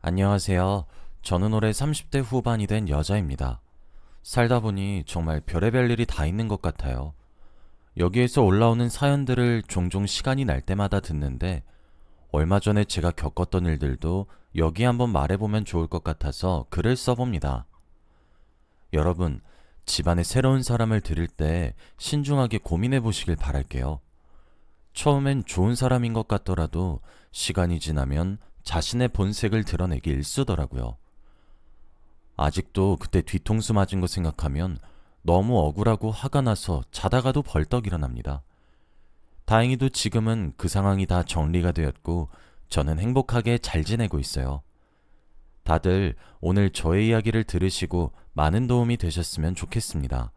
안녕하세요. 저는 올해 30대 후반이 된 여자입니다. 살다 보니 정말 별의별 일이 다 있는 것 같아요. 여기에서 올라오는 사연들을 종종 시간이 날 때마다 듣는데 얼마 전에 제가 겪었던 일들도 여기 한번 말해보면 좋을 것 같아서 글을 써봅니다. 여러분, 집안에 새로운 사람을 들일 때 신중하게 고민해 보시길 바랄게요. 처음엔 좋은 사람인 것 같더라도 시간이 지나면 자신의 본색을 드러내기 일쑤더라고요. 아직도 그때 뒤통수 맞은 거 생각하면 너무 억울하고 화가 나서 자다가도 벌떡 일어납니다. 다행히도 지금은 그 상황이 다 정리가 되었고 저는 행복하게 잘 지내고 있어요. 다들 오늘 저의 이야기를 들으시고 많은 도움이 되셨으면 좋겠습니다.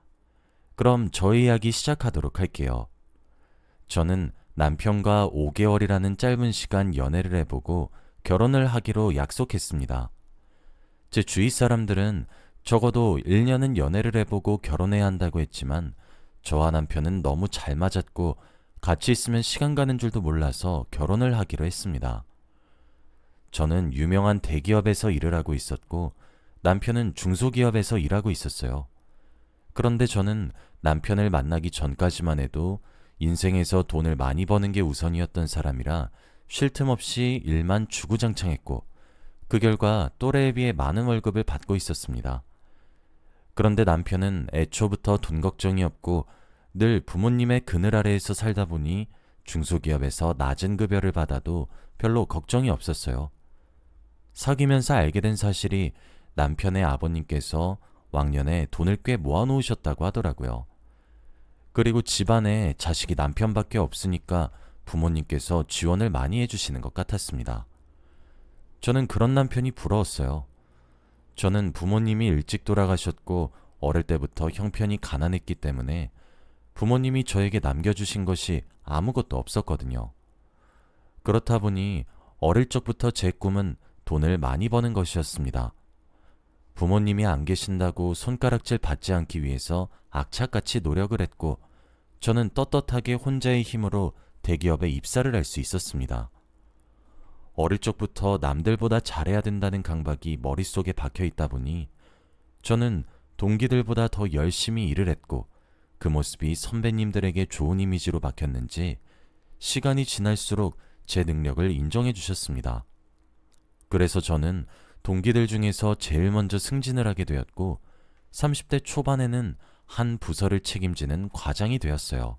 그럼 저의 이야기 시작하도록 할게요. 저는 남편과 5개월이라는 짧은 시간 연애를 해보고 결혼을 하기로 약속했습니다. 제 주위 사람들은 적어도 1년은 연애를 해보고 결혼해야 한다고 했지만 저와 남편은 너무 잘 맞았고 같이 있으면 시간 가는 줄도 몰라서 결혼을 하기로 했습니다. 저는 유명한 대기업에서 일을 하고 있었고 남편은 중소기업에서 일하고 있었어요. 그런데 저는 남편을 만나기 전까지만 해도 인생에서 돈을 많이 버는 게 우선이었던 사람이라 쉴 틈 없이 일만 주구장창했고 그 결과 또래에 비해 많은 월급을 받고 있었습니다. 그런데 남편은 애초부터 돈 걱정이 없고 늘 부모님의 그늘 아래에서 살다 보니 중소기업에서 낮은 급여를 받아도 별로 걱정이 없었어요. 사귀면서 알게 된 사실이 남편의 아버님께서 왕년에 돈을 꽤 모아놓으셨다고 하더라고요. 그리고 집안에 자식이 남편밖에 없으니까 부모님께서 지원을 많이 해주시는 것 같았습니다. 저는 그런 남편이 부러웠어요. 저는 부모님이 일찍 돌아가셨고 어릴 때부터 형편이 가난했기 때문에 부모님이 저에게 남겨주신 것이 아무것도 없었거든요. 그렇다 보니 어릴 적부터 제 꿈은 돈을 많이 버는 것이었습니다. 부모님이 안 계신다고 손가락질 받지 않기 위해서 악착같이 노력을 했고 저는 떳떳하게 혼자의 힘으로 대기업에 입사를 할 수 있었습니다. 어릴 적부터 남들보다 잘해야 된다는 강박이 머릿속에 박혀 있다 보니 저는 동기들보다 더 열심히 일을 했고 그 모습이 선배님들에게 좋은 이미지로 박혔는지 시간이 지날수록 제 능력을 인정해 주셨습니다. 그래서 저는 동기들 중에서 제일 먼저 승진을 하게 되었고 30대 초반에는 한 부서를 책임지는 과장이 되었어요.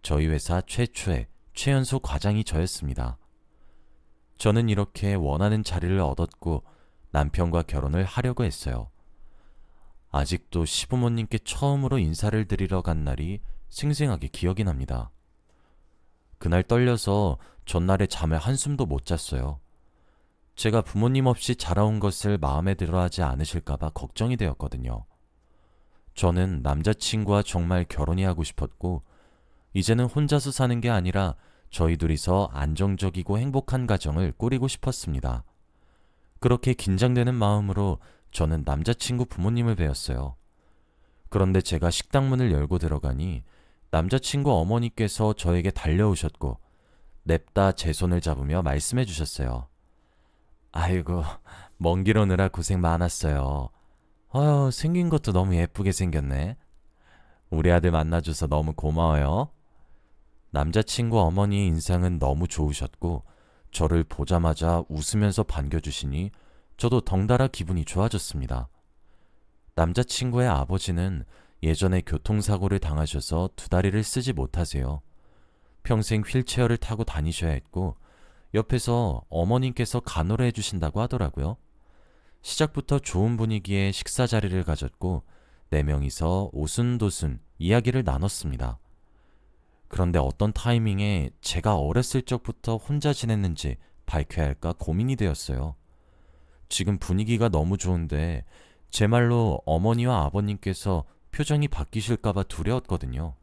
저희 회사 최초의 최연소 과장이 저였습니다. 저는 이렇게 원하는 자리를 얻었고 남편과 결혼을 하려고 했어요. 아직도 시부모님께 처음으로 인사를 드리러 간 날이 생생하게 기억이 납니다. 그날 떨려서 전날에 잠에 한숨도 못 잤어요. 제가 부모님 없이 자라온 것을 마음에 들어 하지 않으실까봐 걱정이 되었거든요. 저는 남자친구와 정말 결혼이 하고 싶었고 이제는 혼자서 사는 게 아니라 저희 둘이서 안정적이고 행복한 가정을 꾸리고 싶었습니다. 그렇게 긴장되는 마음으로 저는 남자친구 부모님을 뵈었어요. 그런데 제가 식당 문을 열고 들어가니 남자친구 어머니께서 저에게 달려오셨고 냅다 제 손을 잡으며 말씀해 주셨어요. 아이고, 먼 길 오느라 고생 많았어요. 생긴 것도 너무 예쁘게 생겼네. 우리 아들 만나줘서 너무 고마워요. 남자친구 어머니의 인상은 너무 좋으셨고 저를 보자마자 웃으면서 반겨주시니 저도 덩달아 기분이 좋아졌습니다. 남자친구의 아버지는 예전에 교통사고를 당하셔서 두 다리를 쓰지 못하세요. 평생 휠체어를 타고 다니셔야 했고 옆에서 어머님께서 간호를 해주신다고 하더라고요. 시작부터 좋은 분위기의 식사 자리를 가졌고 네 명이서 오순도순 이야기를 나눴습니다. 그런데 어떤 타이밍에 제가 어렸을 적부터 혼자 지냈는지 밝혀야 할까 고민이 되었어요. 지금 분위기가 너무 좋은데 제 말로 어머니와 아버님께서 표정이 바뀌실까봐 두려웠거든요.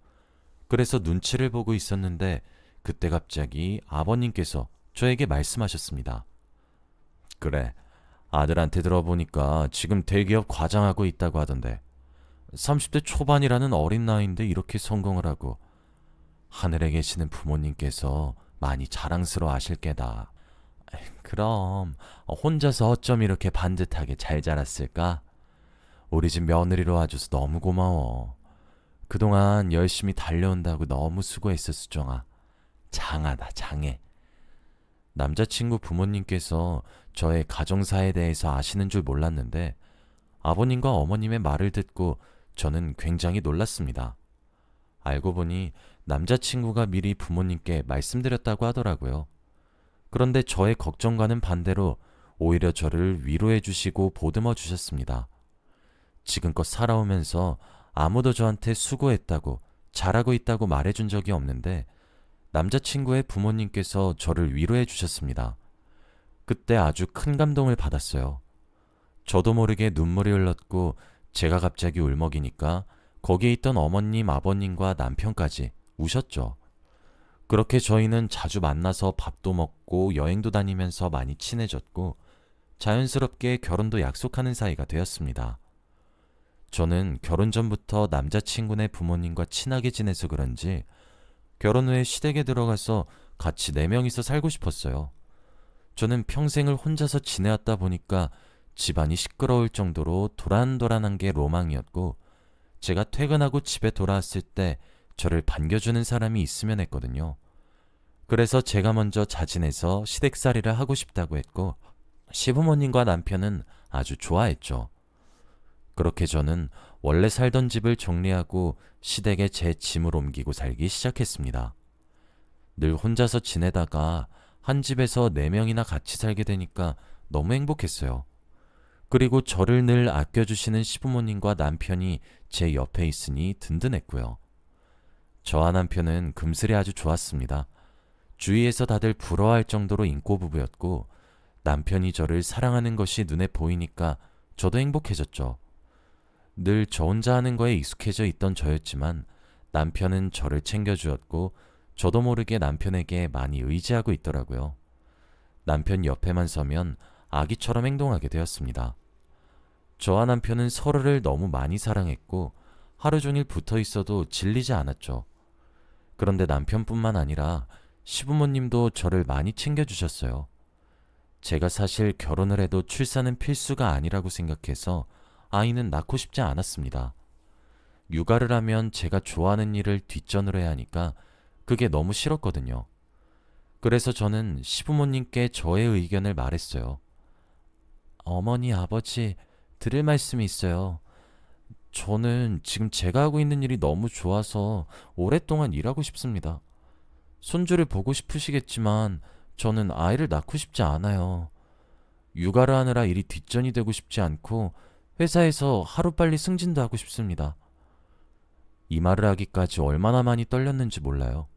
그래서 눈치를 보고 있었는데 그때 갑자기 아버님께서 저에게 말씀하셨습니다. 그래, 아들한테 들어보니까 지금 대기업 과장하고 있다고 하던데 30대 초반이라는 어린 나이인데 이렇게 성공을 하고 하늘에 계시는 부모님께서 많이 자랑스러워 하실 게다. 그럼 혼자서 어쩜 이렇게 반듯하게 잘 자랐을까? 우리 집 며느리로 와줘서 너무 고마워. 그동안 열심히 달려온다고 너무 수고했어, 수정아. 장하다, 장해. 남자친구 부모님께서 저의 가정사에 대해서 아시는 줄 몰랐는데 아버님과 어머님의 말을 듣고 저는 굉장히 놀랐습니다. 알고 보니 남자친구가 미리 부모님께 말씀드렸다고 하더라고요. 그런데 저의 걱정과는 반대로 오히려 저를 위로해 주시고 보듬어 주셨습니다. 지금껏 살아오면서 아무도 저한테 수고했다고, 잘하고 있다고 말해준 적이 없는데 남자친구의 부모님께서 저를 위로해 주셨습니다. 그때 아주 큰 감동을 받았어요. 저도 모르게 눈물이 흘렀고 제가 갑자기 울먹이니까 거기에 있던 어머님, 아버님과 남편까지 우셨죠. 그렇게 저희는 자주 만나서 밥도 먹고 여행도 다니면서 많이 친해졌고 자연스럽게 결혼도 약속하는 사이가 되었습니다. 저는 결혼 전부터 남자친구네 부모님과 친하게 지내서 그런지 결혼 후에 시댁에 들어가서 같이 4명이서 살고 싶었어요. 저는 평생을 혼자서 지내왔다 보니까 집안이 시끄러울 정도로 도란도란한 게 로망이었고 제가 퇴근하고 집에 돌아왔을 때 저를 반겨주는 사람이 있으면 했거든요. 그래서 제가 먼저 자진해서 시댁살이를 하고 싶다고 했고 시부모님과 남편은 아주 좋아했죠. 그렇게 저는 원래 살던 집을 정리하고 시댁에 제 짐을 옮기고 살기 시작했습니다. 늘 혼자서 지내다가 한 집에서 4명이나 같이 살게 되니까 너무 행복했어요. 그리고 저를 늘 아껴주시는 시부모님과 남편이 제 옆에 있으니 든든했고요. 저와 남편은 금슬이 아주 좋았습니다. 주위에서 다들 부러워할 정도로 인고 부부였고 남편이 저를 사랑하는 것이 눈에 보이니까 저도 행복해졌죠. 늘 저 혼자 하는 거에 익숙해져 있던 저였지만 남편은 저를 챙겨주었고 저도 모르게 남편에게 많이 의지하고 있더라고요. 남편 옆에만 서면 아기처럼 행동하게 되었습니다. 저와 남편은 서로를 너무 많이 사랑했고 하루 종일 붙어 있어도 질리지 않았죠. 그런데 남편뿐만 아니라 시부모님도 저를 많이 챙겨주셨어요. 제가 사실 결혼을 해도 출산은 필수가 아니라고 생각해서 아이는 낳고 싶지 않았습니다. 육아를 하면 제가 좋아하는 일을 뒷전으로 해야 하니까 그게 너무 싫었거든요. 그래서 저는 시부모님께 저의 의견을 말했어요. 어머니, 아버지, 드릴 말씀이 있어요. 저는 지금 제가 하고 있는 일이 너무 좋아서 오랫동안 일하고 싶습니다. 손주를 보고 싶으시겠지만 저는 아이를 낳고 싶지 않아요. 육아를 하느라 일이 뒷전이 되고 싶지 않고 회사에서 하루빨리 승진도 하고 싶습니다. 이 말을 하기까지 얼마나 많이 떨렸는지 몰라요.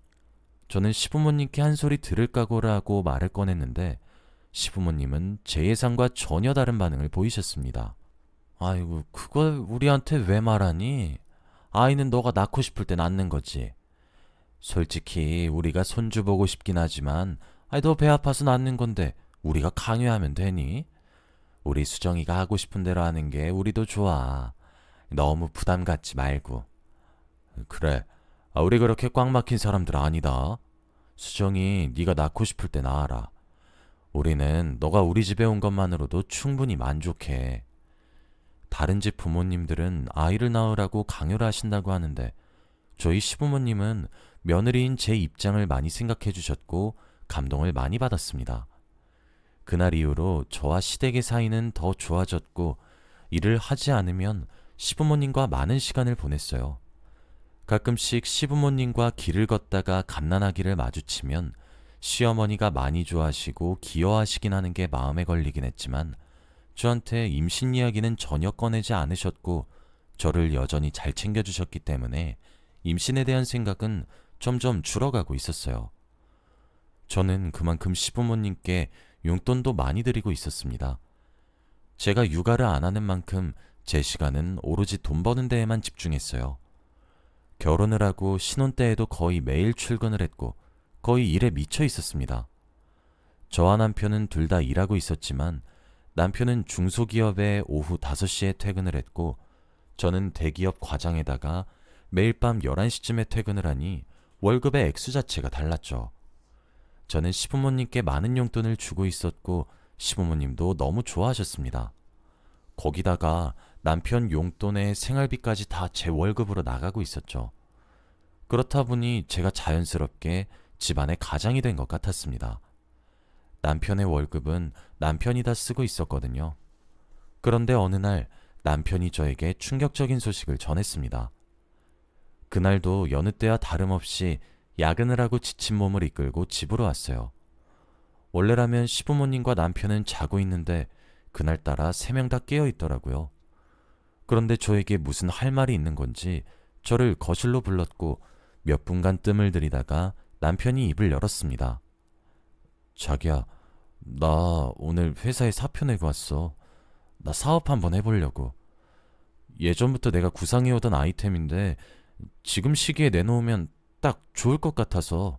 저는 시부모님께 한 소리 들을 각오를 하고 말을 꺼냈는데 시부모님은 제 예상과 전혀 다른 반응을 보이셨습니다. 아이고, 그걸 우리한테 왜 말하니? 아이는 너가 낳고 싶을 때 낳는 거지. 솔직히 우리가 손주 보고 싶긴 하지만 너 배 아파서 낳는 건데 우리가 강요하면 되니? 우리 수정이가 하고 싶은 대로 하는 게 우리도 좋아. 너무 부담 갖지 말고. 그래, 우리 그렇게 꽉 막힌 사람들 아니다. 수정이 네가 낳고 싶을 때 낳아라. 우리는 너가 우리 집에 온 것만으로도 충분히 만족해. 다른 집 부모님들은 아이를 낳으라고 강요를 하신다고 하는데 저희 시부모님은 며느리인 제 입장을 많이 생각해 주셨고 감동을 많이 받았습니다. 그날 이후로 저와 시댁의 사이는 더 좋아졌고 일을 하지 않으면 시부모님과 많은 시간을 보냈어요. 가끔씩 시부모님과 길을 걷다가 갓난아기를 마주치면 시어머니가 많이 좋아하시고 귀여워하시긴 하는 게 마음에 걸리긴 했지만 저한테 임신 이야기는 전혀 꺼내지 않으셨고 저를 여전히 잘 챙겨주셨기 때문에 임신에 대한 생각은 점점 줄어가고 있었어요. 저는 그만큼 시부모님께 용돈도 많이 드리고 있었습니다. 제가 육아를 안 하는 만큼 제 시간은 오로지 돈 버는 데에만 집중했어요. 결혼을 하고 신혼 때에도 거의 매일 출근을 했고 거의 일에 미쳐 있었습니다. 저와 남편은 둘 다 일하고 있었지만 남편은 중소기업에 오후 5시에 퇴근을 했고 저는 대기업 과장에다가 매일 밤 11시쯤에 퇴근을 하니 월급의 액수 자체가 달랐죠. 저는 시부모님께 많은 용돈을 주고 있었고 시부모님도 너무 좋아하셨습니다. 거기다가 남편 용돈에 생활비까지 다 제 월급으로 나가고 있었죠. 그렇다 보니 제가 자연스럽게 집안의 가장이 된 것 같았습니다. 남편의 월급은 남편이 다 쓰고 있었거든요. 그런데 어느 날 남편이 저에게 충격적인 소식을 전했습니다. 그날도 여느 때와 다름없이 야근을 하고 지친 몸을 이끌고 집으로 왔어요. 원래라면 시부모님과 남편은 자고 있는데 그날따라 3명 다 깨어 있더라고요. 그런데 저에게 무슨 할 말이 있는 건지 저를 거실로 불렀고 몇 분간 뜸을 들이다가 남편이 입을 열었습니다. 자기야, 나 오늘 회사에 사표 내고 왔어. 나 사업 한번 해보려고. 예전부터 내가 구상해오던 아이템인데 지금 시기에 내놓으면 딱 좋을 것 같아서.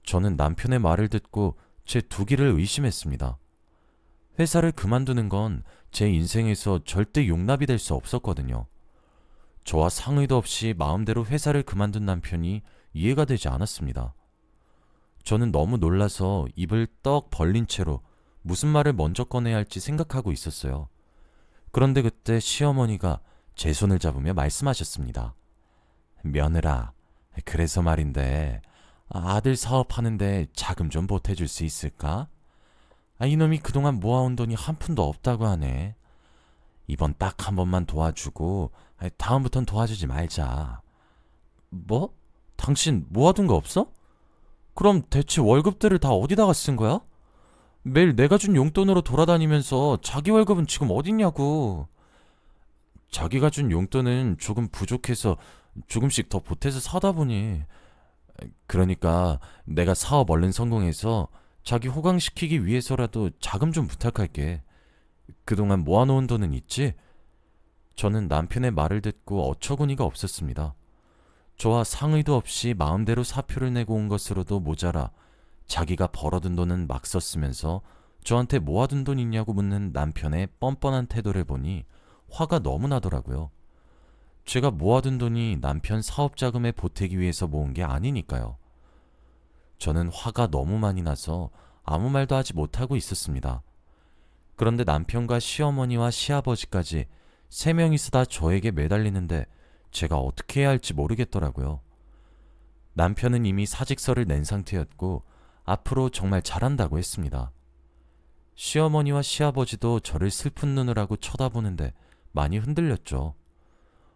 저는 남편의 말을 듣고 제 두기를 의심했습니다. 회사를 그만두는 건 제 인생에서 절대 용납이 될 수 없었거든요. 저와 상의도 없이 마음대로 회사를 그만둔 남편이 이해가 되지 않았습니다. 저는 너무 놀라서 입을 떡 벌린 채로 무슨 말을 먼저 꺼내야 할지 생각하고 있었어요. 그런데 그때 시어머니가 제 손을 잡으며 말씀하셨습니다. 며느라, 그래서 말인데 아들 사업하는데 자금 좀 보태줄 수 있을까? 이놈이 그동안 모아온 돈이 한 푼도 없다고 하네. 이번 딱 한 번만 도와주고 다음부턴 도와주지 말자. 뭐? 당신 모아둔 거 없어? 그럼 대체 월급들을 다 어디다가 쓴 거야? 매일 내가 준 용돈으로 돌아다니면서 자기 월급은 지금 어딨냐고. 자기가 준 용돈은 조금 부족해서 조금씩 더 보태서 사다 보니. 그러니까 내가 사업 얼른 성공해서 자기 호강시키기 위해서라도 자금 좀 부탁할게. 그동안 모아놓은 돈은 있지? 저는 남편의 말을 듣고 어처구니가 없었습니다. 저와 상의도 없이 마음대로 사표를 내고 온 것으로도 모자라 자기가 벌어둔 돈은 막 썼으면서 저한테 모아둔 돈 있냐고 묻는 남편의 뻔뻔한 태도를 보니 화가 너무 나더라고요. 제가 모아둔 돈이 남편 사업 자금에 보태기 위해서 모은 게 아니니까요. 저는 화가 너무 많이 나서 아무 말도 하지 못하고 있었습니다. 그런데 남편과 시어머니와 시아버지까지 3명이서 다 저에게 매달리는데 제가 어떻게 해야 할지 모르겠더라고요. 남편은 이미 사직서를 낸 상태였고 앞으로 정말 잘한다고 했습니다. 시어머니와 시아버지도 저를 슬픈 눈을 하고 쳐다보는데 많이 흔들렸죠.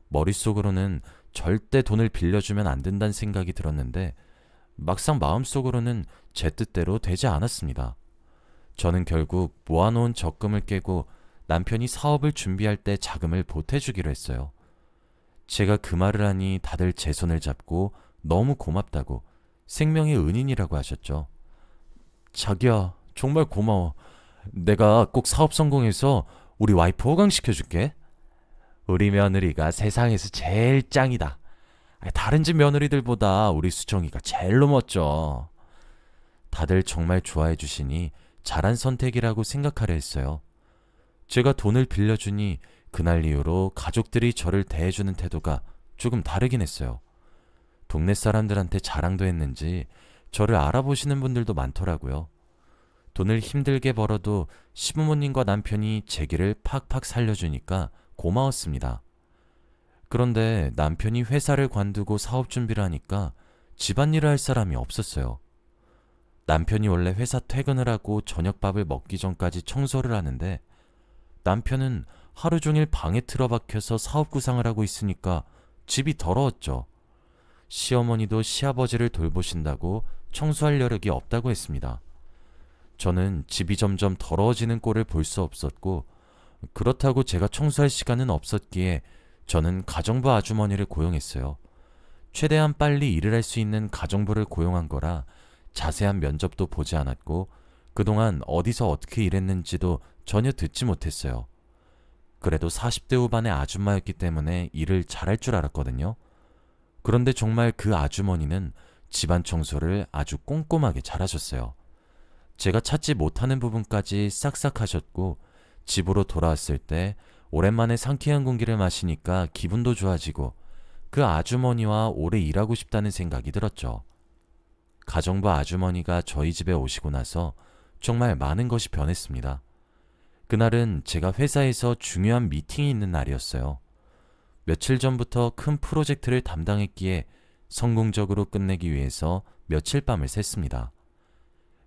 머릿속으로는 절대 돈을 빌려주면 안 된다는 생각이 들었는데 막상 마음속으로는 제 뜻대로 되지 않았습니다. 저는 결국 모아놓은 적금을 깨고 남편이 사업을 준비할 때 자금을 보태주기로 했어요. 제가 그 말을 하니 다들 제 손을 잡고 너무 고맙다고, 생명의 은인이라고 하셨죠. 자기야, 정말 고마워. 내가 꼭 사업 성공해서 우리 와이프 호강시켜줄게. 우리 며느리가 세상에서 제일 짱이다. 다른 집 며느리들보다 우리 수정이가 제일로 멋져. 다들 정말 좋아해 주시니 잘한 선택이라고 생각하려 했어요. 제가 돈을 빌려주니 그날 이후로 가족들이 저를 대해주는 태도가 조금 다르긴 했어요. 동네 사람들한테 자랑도 했는지 저를 알아보시는 분들도 많더라고요. 돈을 힘들게 벌어도 시부모님과 남편이 제 길을 팍팍 살려주니까 고마웠습니다. 그런데 남편이 회사를 관두고 사업 준비를 하니까 집안일을 할 사람이 없었어요. 남편이 원래 회사 퇴근을 하고 저녁밥을 먹기 전까지 청소를 하는데 남편은 하루 종일 방에 틀어박혀서 사업 구상을 하고 있으니까 집이 더러웠죠. 시어머니도 시아버지를 돌보신다고 청소할 여력이 없다고 했습니다. 저는 집이 점점 더러워지는 꼴을 볼 수 없었고 그렇다고 제가 청소할 시간은 없었기에 저는 가정부 아주머니를 고용했어요. 최대한 빨리 일을 할 수 있는 가정부를 고용한 거라 자세한 면접도 보지 않았고 그동안 어디서 어떻게 일했는지도 전혀 듣지 못했어요. 그래도 40대 후반의 아줌마였기 때문에 일을 잘할 줄 알았거든요. 그런데 정말 그 아주머니는 집안 청소를 아주 꼼꼼하게 잘하셨어요. 제가 찾지 못하는 부분까지 싹싹 하셨고 집으로 돌아왔을 때 오랜만에 상쾌한 공기를 마시니까 기분도 좋아지고 그 아주머니와 오래 일하고 싶다는 생각이 들었죠. 가정부 아주머니가 저희 집에 오시고 나서 정말 많은 것이 변했습니다. 그날은 제가 회사에서 중요한 미팅이 있는 날이었어요. 며칠 전부터 큰 프로젝트를 담당했기에 성공적으로 끝내기 위해서 며칠 밤을 샜습니다.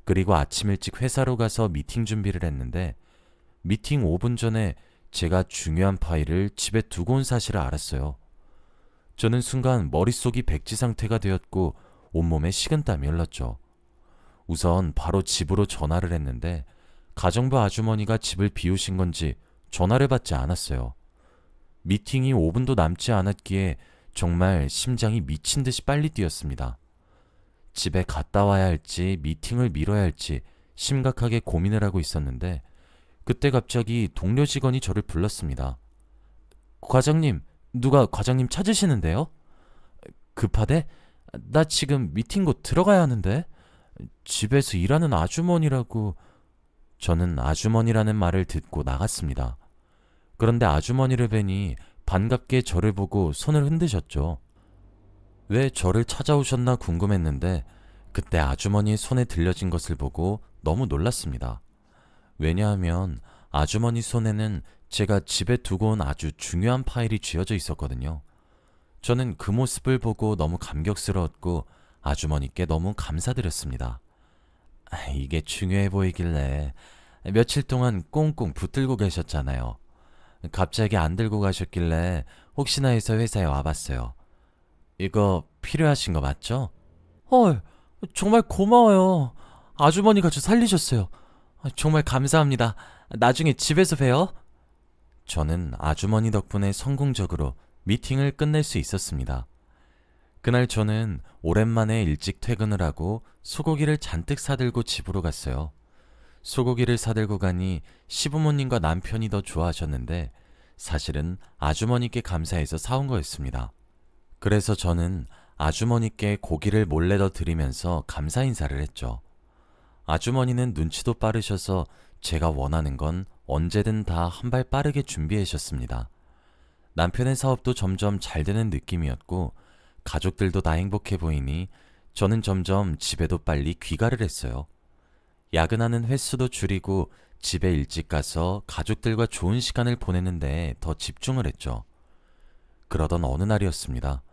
그리고 아침 일찍 회사로 가서 미팅 준비를 했는데 미팅 5분 전에 제가 중요한 파일을 집에 두고 온 사실을 알았어요. 저는 순간 머릿속이 백지 상태가 되었고 온몸에 식은땀이 흘렀죠. 우선 바로 집으로 전화를 했는데 가정부 아주머니가 집을 비우신 건지 전화를 받지 않았어요. 미팅이 5분도 남지 않았기에 정말 심장이 미친 듯이 빨리 뛰었습니다. 집에 갔다 와야 할지 미팅을 미뤄야 할지 심각하게 고민을 하고 있었는데 그때 갑자기 동료 직원이 저를 불렀습니다. 과장님, 누가 과장님 찾으시는데요? 급하대? 나 지금 미팅 곧 들어가야 하는데? 집에서 일하는 아주머니라고... 저는 아주머니라는 말을 듣고 나갔습니다. 그런데 아주머니를 뵈니 반갑게 저를 보고 손을 흔드셨죠. 왜 저를 찾아오셨나 궁금했는데 그때 아주머니의 손에 들려진 것을 보고 너무 놀랐습니다. 왜냐하면 아주머니 손에는 제가 집에 두고 온 아주 중요한 파일이 쥐어져 있었거든요. 저는 그 모습을 보고 너무 감격스러웠고 아주머니께 너무 감사드렸습니다. 이게 중요해 보이길래 며칠 동안 꽁꽁 붙들고 계셨잖아요. 갑자기 안 들고 가셨길래 혹시나 해서 회사에 와봤어요. 이거 필요하신 거 맞죠? 헐, 정말 고마워요. 아주머니가 저 살리셨어요. 정말 감사합니다. 나중에 집에서 봬요. 저는 아주머니 덕분에 성공적으로 미팅을 끝낼 수 있었습니다. 그날 저는 오랜만에 일찍 퇴근을 하고 소고기를 잔뜩 사들고 집으로 갔어요. 소고기를 사들고 가니 시부모님과 남편이 더 좋아하셨는데 사실은 아주머니께 감사해서 사온 거였습니다. 그래서 저는 아주머니께 고기를 몰래 더 드리면서 감사 인사를 했죠. 아주머니는 눈치도 빠르셔서 제가 원하는 건 언제든 다 한 발 빠르게 준비해 주셨습니다. 남편의 사업도 점점 잘 되는 느낌이었고 가족들도 다 행복해 보이니 저는 점점 집에도 빨리 귀가를 했어요. 야근하는 횟수도 줄이고 집에 일찍 가서 가족들과 좋은 시간을 보내는데 더 집중을 했죠. 그러던 어느 날이었습니다.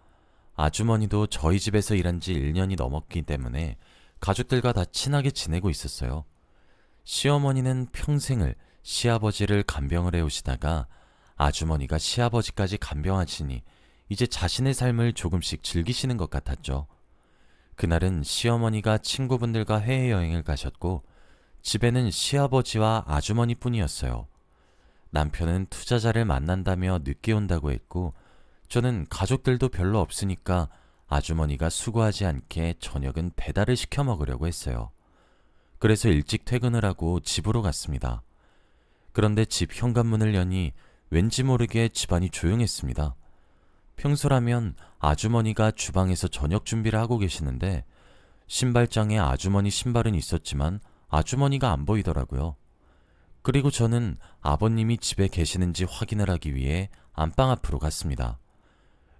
아주머니도 저희 집에서 일한 지 1년이 넘었기 때문에 가족들과 다 친하게 지내고 있었어요. 시어머니는 평생을 시아버지를 간병을 해오시다가 아주머니가 시아버지까지 간병하시니 이제 자신의 삶을 조금씩 즐기시는 것 같았죠. 그날은 시어머니가 친구분들과 해외여행을 가셨고 집에는 시아버지와 아주머니뿐이었어요. 남편은 투자자를 만난다며 늦게 온다고 했고 저는 가족들도 별로 없으니까 아주머니가 수고하지 않게 저녁은 배달을 시켜 먹으려고 했어요. 그래서 일찍 퇴근을 하고 집으로 갔습니다. 그런데 집 현관문을 여니 왠지 모르게 집안이 조용했습니다. 평소라면 아주머니가 주방에서 저녁 준비를 하고 계시는데 신발장에 아주머니 신발은 있었지만 아주머니가 안 보이더라고요. 그리고 저는 아버님이 집에 계시는지 확인을 하기 위해 안방 앞으로 갔습니다.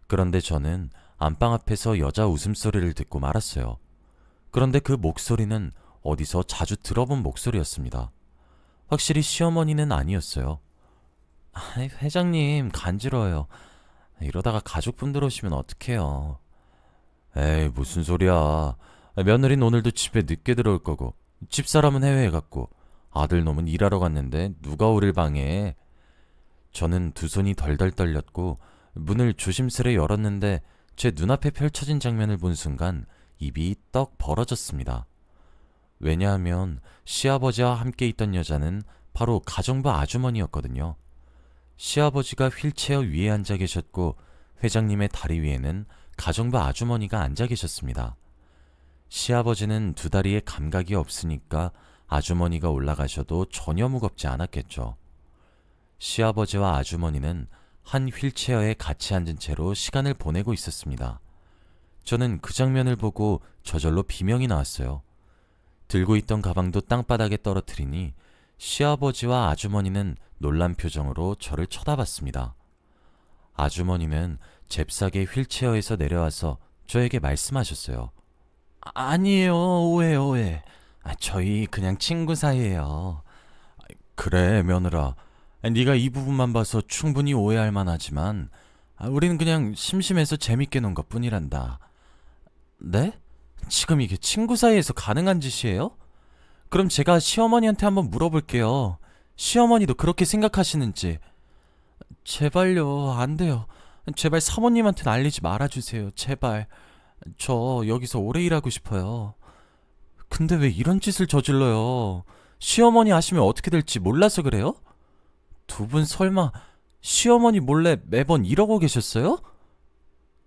그런데 저는 안방 앞에서 여자 웃음소리를 듣고 말았어요. 그런데 그 목소리는 어디서 자주 들어본 목소리였습니다. 확실히 시어머니는 아니었어요. 회장님, 간지러워요. 이러다가 가족분들 오시면 어떡해요. 에이, 무슨 소리야. 며느리는 오늘도 집에 늦게 들어올 거고 집사람은 해외에 갔고 아들놈은 일하러 갔는데 누가 우릴 방해해. 저는 두 손이 덜덜 떨렸고 문을 조심스레 열었는데 제 눈앞에 펼쳐진 장면을 본 순간 입이 떡 벌어졌습니다. 왜냐하면 시아버지와 함께 있던 여자는 바로 가정부 아주머니였거든요. 시아버지가 휠체어 위에 앉아 계셨고 회장님의 다리 위에는 가정부 아주머니가 앉아 계셨습니다. 시아버지는 두 다리에 감각이 없으니까 아주머니가 올라가셔도 전혀 무겁지 않았겠죠. 시아버지와 아주머니는 한 휠체어에 같이 앉은 채로 시간을 보내고 있었습니다. 저는 그 장면을 보고 저절로 비명이 나왔어요. 들고 있던 가방도 땅바닥에 떨어뜨리니 시아버지와 아주머니는 놀란 표정으로 저를 쳐다봤습니다. 아주머니는 잽싸게 휠체어에서 내려와서 저에게 말씀하셨어요. 아니에요, 오해. 저희 그냥 친구 사이예요. 그래, 며느라. 네가 이 부분만 봐서 충분히 오해할 만하지만 우리는 그냥 심심해서 재밌게 논 것뿐이란다. 네? 지금 이게 친구 사이에서 가능한 짓이에요? 그럼 제가 시어머니한테 한번 물어볼게요. 시어머니도 그렇게 생각하시는지. 제발요, 안 돼요. 제발 사모님한테는 알리지 말아주세요. 제발. 저 여기서 오래 일하고 싶어요. 근데 왜 이런 짓을 저질러요? 시어머니 아시면 어떻게 될지 몰라서 그래요? 두 분 설마 시어머니 몰래 매번 이러고 계셨어요?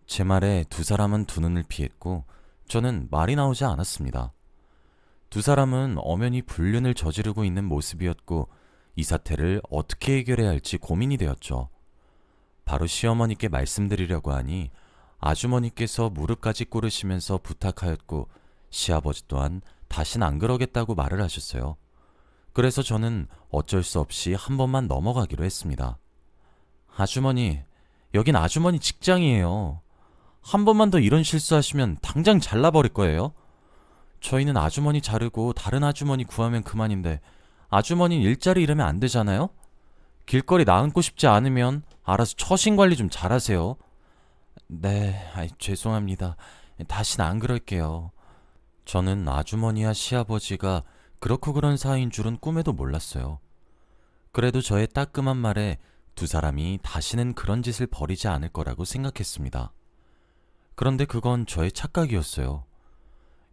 제 말에 두 사람은 두 눈을 피했고 저는 말이 나오지 않았습니다. 두 사람은 엄연히 불륜을 저지르고 있는 모습이었고 이 사태를 어떻게 해결해야 할지 고민이 되었죠. 바로 시어머니께 말씀드리려고 하니 아주머니께서 무릎까지 꿇으시면서 부탁하였고 시아버지 또한 다신 안 그러겠다고 말을 하셨어요. 그래서 저는 어쩔 수 없이 한 번만 넘어가기로 했습니다. 아주머니, 여긴 아주머니 직장이에요. 한 번만 더 이런 실수하시면 당장 잘라버릴 거예요. 저희는 아주머니 자르고 다른 아주머니 구하면 그만인데 아주머니는 일자리 잃으면 안 되잖아요? 길거리 나앉고 싶지 않으면 알아서 처신 관리 좀 잘하세요. 네, 죄송합니다. 다신 안 그럴게요. 저는 아주머니와 시아버지가 그렇고 그런 사이인 줄은 꿈에도 몰랐어요. 그래도 저의 따끔한 말에 두 사람이 다시는 그런 짓을 벌이지 않을 거라고 생각했습니다. 그런데 그건 저의 착각이었어요.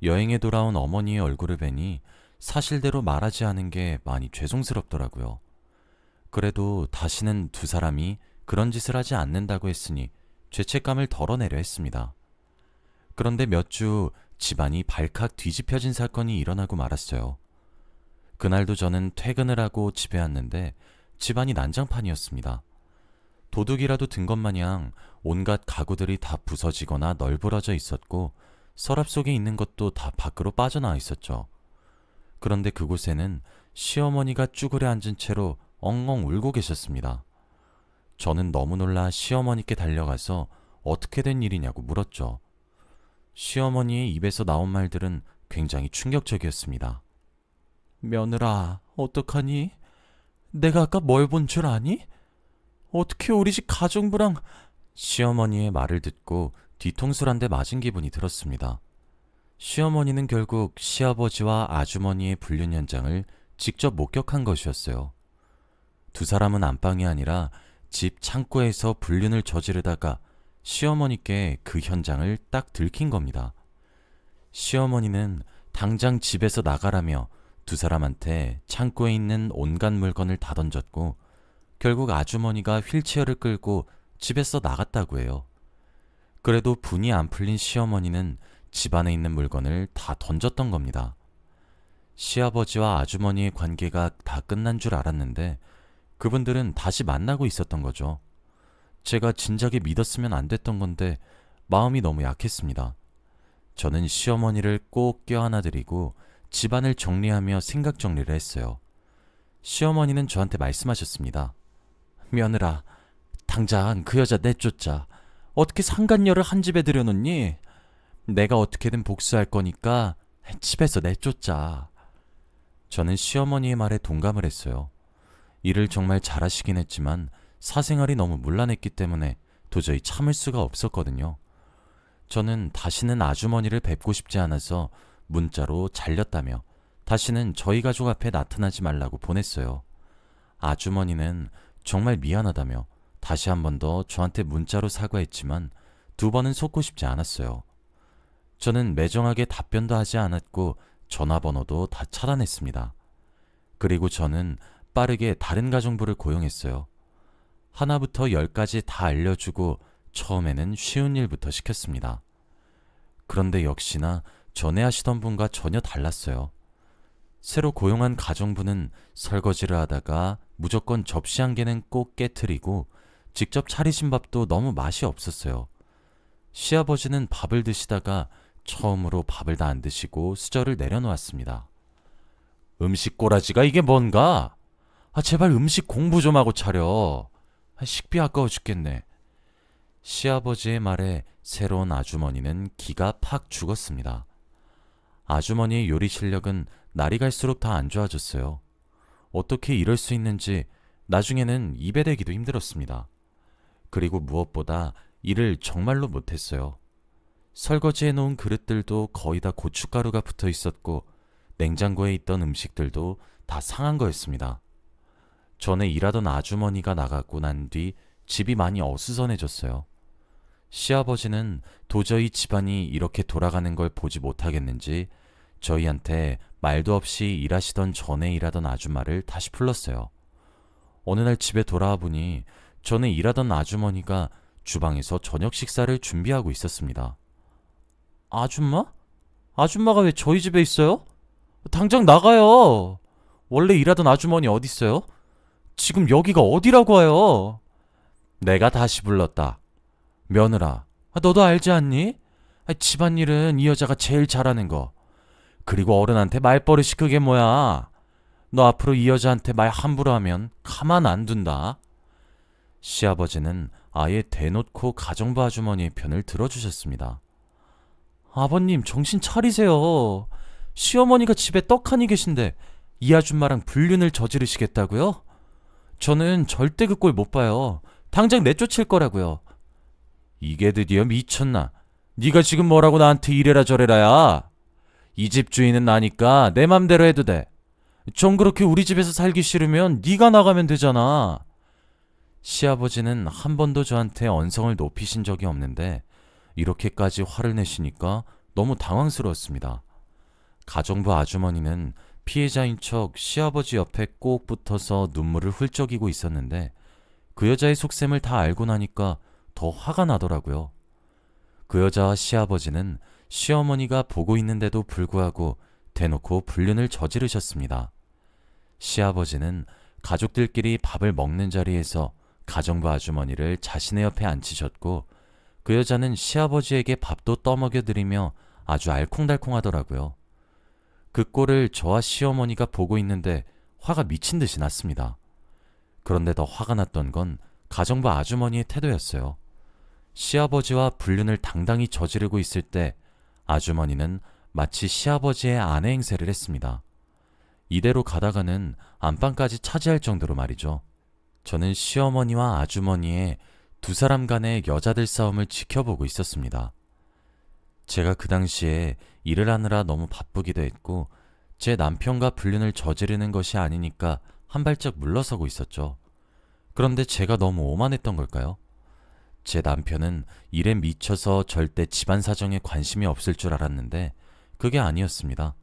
여행에 돌아온 어머니의 얼굴을 뵈니 사실대로 말하지 않은 게 많이 죄송스럽더라고요. 그래도 다시는 두 사람이 그런 짓을 하지 않는다고 했으니 죄책감을 덜어내려 했습니다. 그런데 몇 주 집안이 발칵 뒤집혀진 사건이 일어나고 말았어요. 그날도 저는 퇴근을 하고 집에 왔는데 집안이 난장판이었습니다. 도둑이라도 든 것 마냥 온갖 가구들이 다 부서지거나 널브러져 있었고 서랍 속에 있는 것도 다 밖으로 빠져나와 있었죠. 그런데 그곳에는 시어머니가 쭈그려 앉은 채로 엉엉 울고 계셨습니다. 저는 너무 놀라 시어머니께 달려가서 어떻게 된 일이냐고 물었죠. 시어머니의 입에서 나온 말들은 굉장히 충격적이었습니다. 며느라, 어떡하니? 내가 아까 뭘 본 줄 아니? 어떻게 우리 집 가정부랑... 시어머니의 말을 듣고 뒤통수를 한 대 맞은 기분이 들었습니다. 시어머니는 결국 시아버지와 아주머니의 불륜 현장을 직접 목격한 것이었어요. 두 사람은 안방이 아니라 집 창고에서 불륜을 저지르다가 시어머니께 그 현장을 딱 들킨 겁니다. 시어머니는 당장 집에서 나가라며 두 사람한테 창고에 있는 온갖 물건을 다 던졌고 결국 아주머니가 휠체어를 끌고 집에서 나갔다고 해요. 그래도 분이 안 풀린 시어머니는 집안에 있는 물건을 다 던졌던 겁니다. 시아버지와 아주머니의 관계가 다 끝난 줄 알았는데 그분들은 다시 만나고 있었던 거죠. 제가 진작에 믿었으면 안 됐던 건데 마음이 너무 약했습니다. 저는 시어머니를 꼭 껴안아드리고 집안을 정리하며 생각 정리를 했어요. 시어머니는 저한테 말씀하셨습니다. 며느라, 당장 그 여자 내쫓자. 어떻게 상간녀를 한 집에 들여놓니? 내가 어떻게든 복수할 거니까 집에서 내쫓자. 저는 시어머니의 말에 동감을 했어요. 일을 정말 잘하시긴 했지만 사생활이 너무 문란했기 때문에 도저히 참을 수가 없었거든요. 저는 다시는 아주머니를 뵙고 싶지 않아서 문자로 잘렸다며 다시는 저희 가족 앞에 나타나지 말라고 보냈어요. 아주머니는 정말 미안하다며 다시 한 번 더 저한테 문자로 사과했지만 두 번은 속고 싶지 않았어요. 저는 매정하게 답변도 하지 않았고 전화번호도 다 차단했습니다. 그리고 저는 빠르게 다른 가정부를 고용했어요. 하나부터 열까지 다 알려주고 처음에는 쉬운 일부터 시켰습니다. 그런데 역시나 전에 하시던 분과 전혀 달랐어요. 새로 고용한 가정부는 설거지를 하다가 무조건 접시 한 개는 꼭 깨트리고 직접 차리신 밥도 너무 맛이 없었어요. 시아버지는 밥을 드시다가 처음으로 밥을 다 안 드시고 수저를 내려놓았습니다. 음식 꼬라지가 이게 뭔가? 제발 음식 공부 좀 하고 차려. 식비 아까워 죽겠네. 시아버지의 말에 새로운 아주머니는 기가 팍 죽었습니다. 아주머니의 요리 실력은 날이 갈수록 다 안 좋아졌어요. 어떻게 이럴 수 있는지 나중에는 입에 대기도 힘들었습니다. 그리고 무엇보다 일을 정말로 못했어요. 설거지해 놓은 그릇들도 거의 다 고춧가루가 붙어 있었고 냉장고에 있던 음식들도 다 상한 거였습니다. 전에 일하던 아주머니가 나가고 난 뒤 집이 많이 어수선해졌어요. 시아버지는 도저히 집안이 이렇게 돌아가는 걸 보지 못하겠는지 저희한테 말도 없이 일하시던 전에 일하던 아줌마를 다시 불렀어요. 어느 날 집에 돌아와 보니 전에 일하던 아주머니가 주방에서 저녁 식사를 준비하고 있었습니다. 아줌마? 아줌마가 왜 저희 집에 있어요? 당장 나가요. 원래 일하던 아주머니 어디 있어요? 지금 여기가 어디라고 해요? 내가 다시 불렀다. 며느라, 너도 알지 않니? 집안일은 이 여자가 제일 잘하는 거. 그리고 어른한테 말버릇이 그게 뭐야? 너 앞으로 이 여자한테 말 함부로 하면 가만 안 둔다. 시아버지는 아예 대놓고 가정부 아주머니의 편을 들어주셨습니다. 아버님 정신 차리세요. 시어머니가 집에 떡하니 계신데 이 아줌마랑 불륜을 저지르시겠다고요? 저는 절대 그 꼴 못 봐요. 당장 내쫓을 거라고요. 이게 드디어 미쳤나? 네가 지금 뭐라고 나한테 이래라 저래라야. 이 집 주인은 나니까 내 맘대로 해도 돼. 좀 그렇게 우리 집에서 살기 싫으면 네가 나가면 되잖아. 시아버지는 한 번도 저한테 언성을 높이신 적이 없는데 이렇게까지 화를 내시니까 너무 당황스러웠습니다. 가정부 아주머니는 피해자인 척 시아버지 옆에 꼭 붙어서 눈물을 훌쩍이고 있었는데 그 여자의 속셈을 다 알고 나니까 더 화가 나더라고요. 그 여자와 시아버지는 시어머니가 보고 있는데도 불구하고 대놓고 불륜을 저지르셨습니다. 시아버지는 가족들끼리 밥을 먹는 자리에서 가정부 아주머니를 자신의 옆에 앉히셨고 그 여자는 시아버지에게 밥도 떠먹여드리며 아주 알콩달콩하더라고요. 그 꼴을 저와 시어머니가 보고 있는데 화가 미친 듯이 났습니다. 그런데 더 화가 났던 건 가정부 아주머니의 태도였어요. 시아버지와 불륜을 당당히 저지르고 있을 때 아주머니는 마치 시아버지의 아내 행세를 했습니다. 이대로 가다가는 안방까지 차지할 정도로 말이죠. 저는 시어머니와 아주머니의 두 사람 간의 여자들 싸움을 지켜보고 있었습니다. 제가 그 당시에 일을 하느라 너무 바쁘기도 했고 제 남편과 불륜을 저지르는 것이 아니니까 한 발짝 물러서고 있었죠. 그런데 제가 너무 오만했던 걸까요? 제 남편은 일에 미쳐서 절대 집안 사정에 관심이 없을 줄 알았는데 그게 아니었습니다.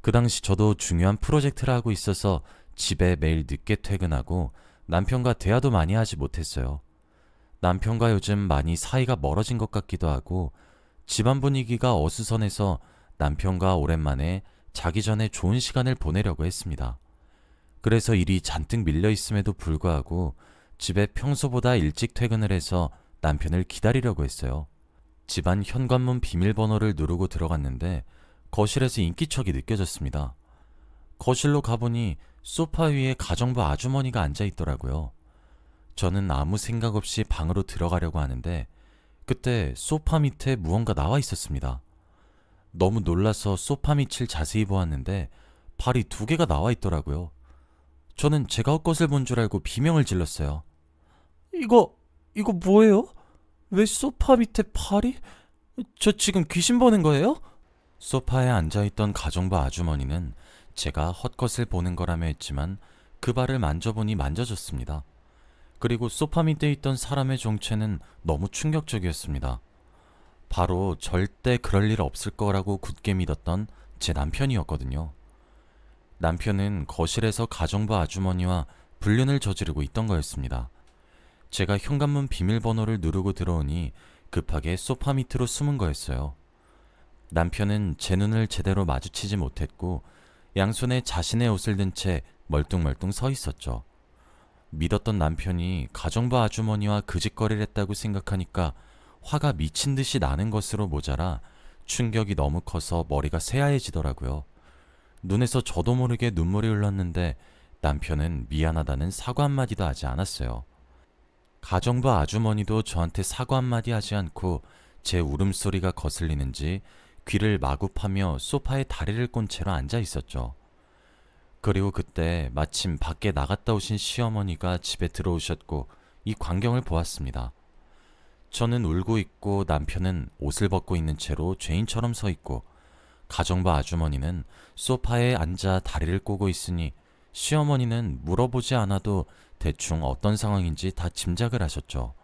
그 당시 저도 중요한 프로젝트를 하고 있어서 집에 매일 늦게 퇴근하고 남편과 대화도 많이 하지 못했어요. 남편과 요즘 많이 사이가 멀어진 것 같기도 하고 집안 분위기가 어수선해서 남편과 오랜만에 자기 전에 좋은 시간을 보내려고 했습니다. 그래서 일이 잔뜩 밀려 있음에도 불구하고 집에 평소보다 일찍 퇴근을 해서 남편을 기다리려고 했어요. 집안 현관문 비밀번호를 누르고 들어갔는데 거실에서 인기척이 느껴졌습니다. 거실로 가보니 소파 위에 가정부 아주머니가 앉아 있더라고요. 저는 아무 생각 없이 방으로 들어가려고 하는데 그때 소파 밑에 무언가 나와 있었습니다. 너무 놀라서 소파 밑을 자세히 보았는데 발이 두 개가 나와 있더라고요. 저는 제가 헛것을 본 줄 알고 비명을 질렀어요. 이거 뭐예요? 왜 소파 밑에 팔이? 저 지금 귀신 보는 거예요? 소파에 앉아있던 가정부 아주머니는 제가 헛것을 보는 거라며 했지만 그 발을 만져보니 만져졌습니다. 그리고 소파 밑에 있던 사람의 정체는 너무 충격적이었습니다. 바로 절대 그럴 일 없을 거라고 굳게 믿었던 제 남편이었거든요. 남편은 거실에서 가정부 아주머니와 불륜을 저지르고 있던 거였습니다. 제가 현관문 비밀번호를 누르고 들어오니 급하게 소파 밑으로 숨은 거였어요. 남편은 제 눈을 제대로 마주치지 못했고 양손에 자신의 옷을 든 채 멀뚱멀뚱 서 있었죠. 믿었던 남편이 가정부 아주머니와 그 짓거리를 했다고 생각하니까 화가 미친 듯이 나는 것으로 모자라 충격이 너무 커서 머리가 새하얘지더라고요. 눈에서 저도 모르게 눈물이 흘렀는데 남편은 미안하다는 사과 한마디도 하지 않았어요. 가정부 아주머니도 저한테 사과 한마디 하지 않고 제 울음소리가 거슬리는지 귀를 마구 파며 소파에 다리를 꼰 채로 앉아 있었죠. 그리고 그때 마침 밖에 나갔다 오신 시어머니가 집에 들어오셨고 이 광경을 보았습니다. 저는 울고 있고 남편은 옷을 벗고 있는 채로 죄인처럼 서 있고 가정부 아주머니는 소파에 앉아 다리를 꼬고 있으니 시어머니는 물어보지 않아도 대충 어떤 상황인지 다 짐작을 하셨죠.